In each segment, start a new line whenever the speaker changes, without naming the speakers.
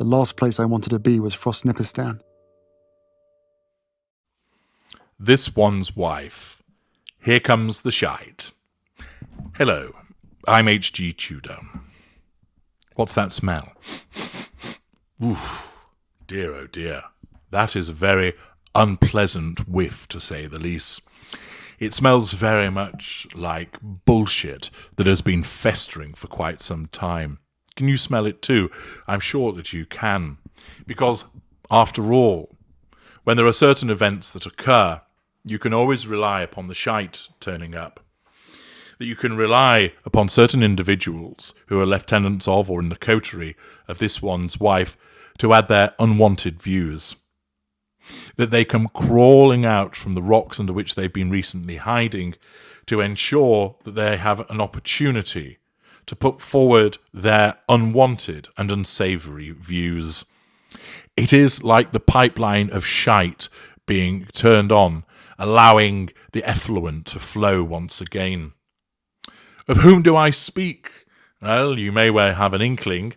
The last place I wanted to be was Frostnipistan.
This one's wife. Here comes the shite. Hello, I'm H.G. Tudor. What's that smell? Oof, dear oh dear. That is a very unpleasant whiff, to say the least. It smells very much like bullshit that has been festering for quite some time. Can you smell it too? I'm sure that you can. Because, after all, when there are certain events that occur, you can always rely upon the shite turning up. That you can rely upon certain individuals who are lieutenants of or in the coterie of this one's wife to add their unwanted views. That they come crawling out from the rocks under which they've been recently hiding to ensure that they have an opportunity to put forward their unwanted and unsavoury views. It is like the pipeline of shite being turned on, allowing the effluent to flow once again. Of whom do I speak? Well, you may well have an inkling,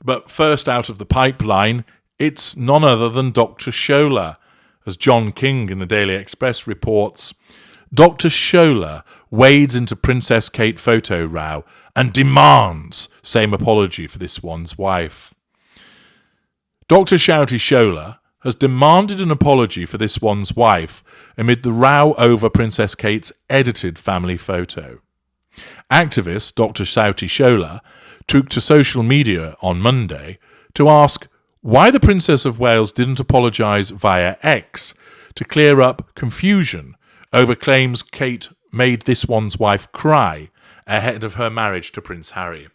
but first out of the pipeline, it's none other than Dr. Shola. As John King in the Daily Express reports, Dr. Shola wades into Princess Kate photo row and demands same apology for this one's wife. Dr. Shouty Shola has demanded an apology for this one's wife amid the row over Princess Kate's edited family photo. Activist Dr. Shouty Shola took to social media on Monday to ask why the Princess of Wales didn't apologise via X to clear up confusion over claims Kate made this one's wife cry ahead of her marriage to Prince Harry.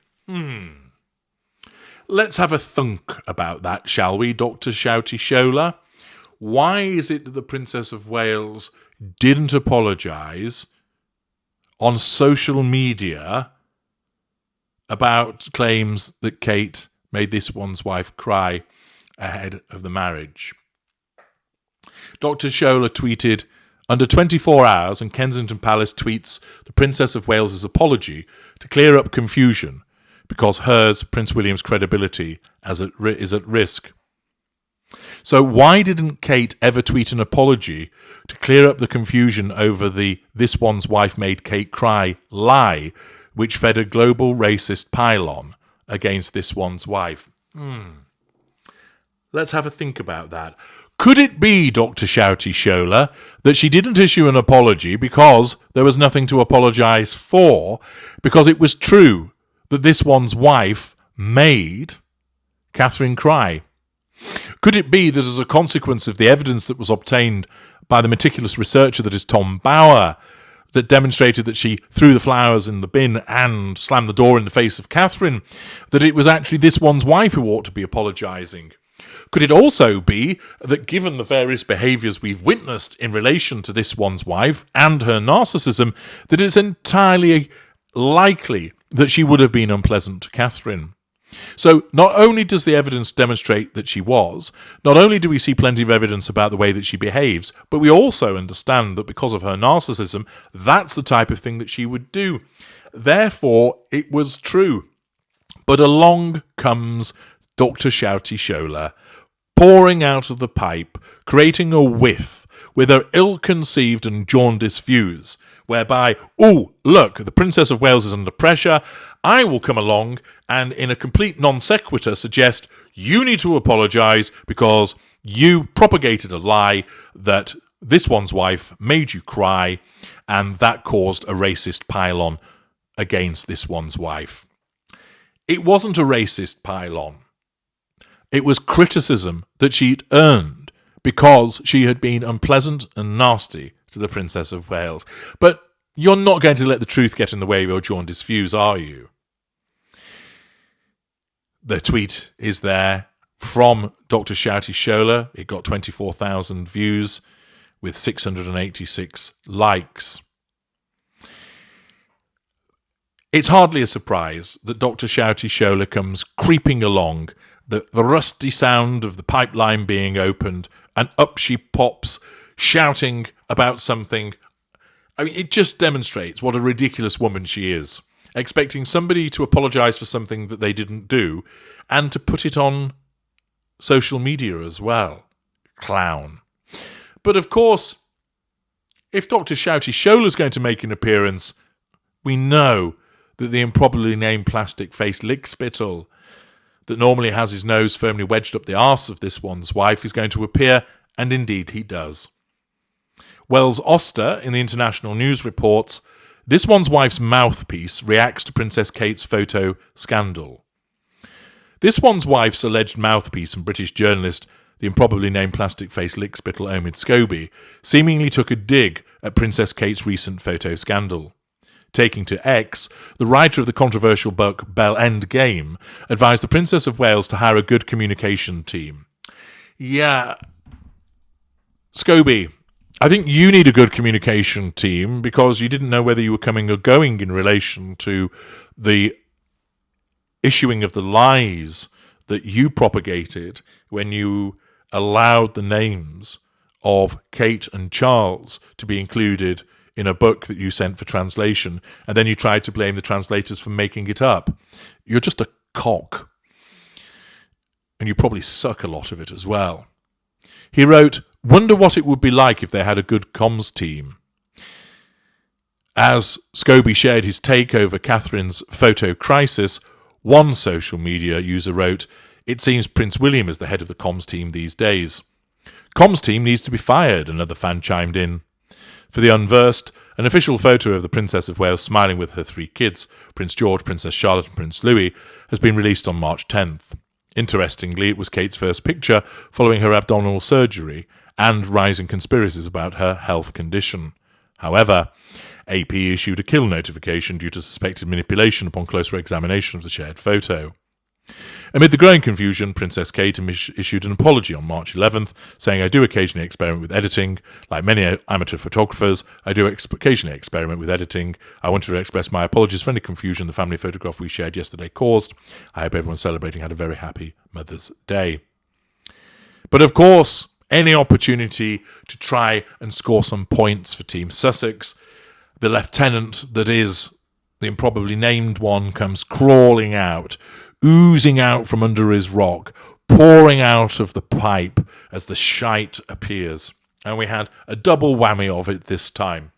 Let's have a thunk about that, shall we, Dr. Shouty Shola? Why is it that the Princess of Wales didn't apologise on social media about claims that Kate made this one's wife cry ahead of the marriage? Dr. Shola tweeted, under 24 hours, and Kensington Palace tweets the Princess of Wales's apology to clear up confusion because hers, Prince William's credibility, is at risk. So why didn't Kate ever tweet an apology to clear up the confusion over the "this one's wife made Kate cry" lie, which fed a global racist pylon against this one's wife? Let's have a think about that. Could it be, Dr. Shouty Shola, that she didn't issue an apology because there was nothing to apologise for, because it was true that this one's wife made Catherine cry? Could it be that as a consequence of the evidence that was obtained by the meticulous researcher that is Tom Bower, that demonstrated that she threw the flowers in the bin and slammed the door in the face of Catherine, that it was actually this one's wife who ought to be apologising? Could it also be that given the various behaviours we've witnessed in relation to this one's wife and her narcissism, that it's entirely likely that she would have been unpleasant to Catherine? So not only does the evidence demonstrate that she was, not only do we see plenty of evidence about the way that she behaves, but we also understand that because of her narcissism, that's the type of thing that she would do. Therefore, it was true. But along comes Dr. Shouty Shola, pouring out of the pipe, creating a whiff with her ill-conceived and jaundiced views, whereby, oh, look, the Princess of Wales is under pressure, I will come along and in a complete non sequitur suggest you need to apologise because you propagated a lie that this one's wife made you cry, and that caused a racist pylon against this one's wife. It wasn't a racist pylon. It was criticism that she'd earned because she had been unpleasant and nasty to the Princess of Wales. But you're not going to let the truth get in the way of your jaundiced views, are you? The tweet is there from Dr. Shouty Shola. It got 24,000 views with 686 likes. It's hardly a surprise that Dr. Shouty Shola comes creeping along, the rusty sound of the pipeline being opened, and up she pops, shouting about something. I mean, it just demonstrates what a ridiculous woman she is, expecting somebody to apologise for something that they didn't do, and to put it on social media as well. Clown. But of course, if Dr. Shouty Shola is going to make an appearance, we know that the improbably named plastic-faced lickspittle that normally has his nose firmly wedged up the arse of this one's wife is going to appear, and indeed he does. Wells Oster in the International News reports, this one's wife's mouthpiece reacts to Princess Kate's photo scandal. This one's wife's alleged mouthpiece and British journalist, the improbably named plastic-faced lickspittle Omid Scobie, seemingly took a dig at Princess Kate's recent photo scandal. Taking to X, the writer of the controversial book Bell Endgame advised the Princess of Wales to hire a good communication team. Yeah, Scobie, I think you need a good communication team because you didn't know whether you were coming or going in relation to the issuing of the lies that you propagated when you allowed the names of Kate and Charles to be included in a book that you sent for translation, and then you tried to blame the translators for making it up. You're just a cock. And you probably suck a lot of it as well. He wrote, wonder what it would be like if they had a good comms team. As Scobie shared his take over Catherine's photo crisis, one social media user wrote, it seems Prince William is the head of the comms team these days. Comms team needs to be fired, another fan chimed in. For the unversed, an official photo of the Princess of Wales smiling with her 3 kids, Prince George, Princess Charlotte and Prince Louis, has been released on March 10th. Interestingly, it was Kate's first picture following her abdominal surgery and rising conspiracies about her health condition. However, AP issued a kill notification due to suspected manipulation upon closer examination of the shared photo. Amid the growing confusion, Princess Kate issued an apology on March 11th, saying, I do occasionally experiment with editing. Like many amateur photographers, I do occasionally experiment with editing. I wanted to express my apologies for any confusion the family photograph we shared yesterday caused. I hope everyone celebrating had a very happy Mother's Day. But of course, any opportunity to try and score some points for Team Sussex, the lieutenant that is the improbably named one comes crawling out, oozing out from under his rock, pouring out of the pipe as the shite appears. And we had a double whammy of it this time.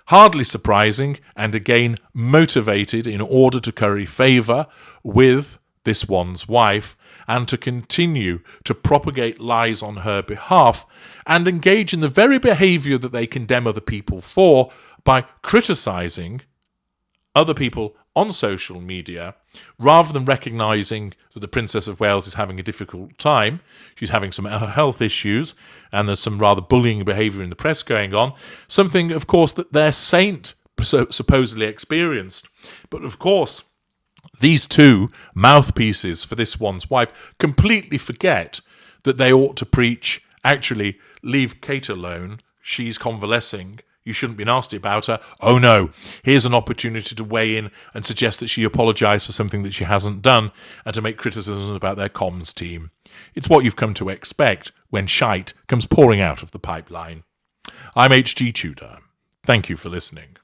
Hardly surprising, and again motivated in order to curry favour with this one's wife and to continue to propagate lies on her behalf and engage in the very behaviour that they condemn other people for by criticising other people on social media, rather than recognising that the Princess of Wales is having a difficult time. She's having some health issues, and there's some rather bullying behaviour in the press going on. Something, of course, that their saint supposedly experienced. But, of course, these two mouthpieces for this one's wife completely forget that they ought to preach, actually, leave Kate alone. She's convalescing. You shouldn't be nasty about her. Oh no, here's an opportunity to weigh in and suggest that she apologise for something that she hasn't done and to make criticisms about their comms team. It's what you've come to expect when shite comes pouring out of the pipeline. I'm H.G. Tudor. Thank you for listening.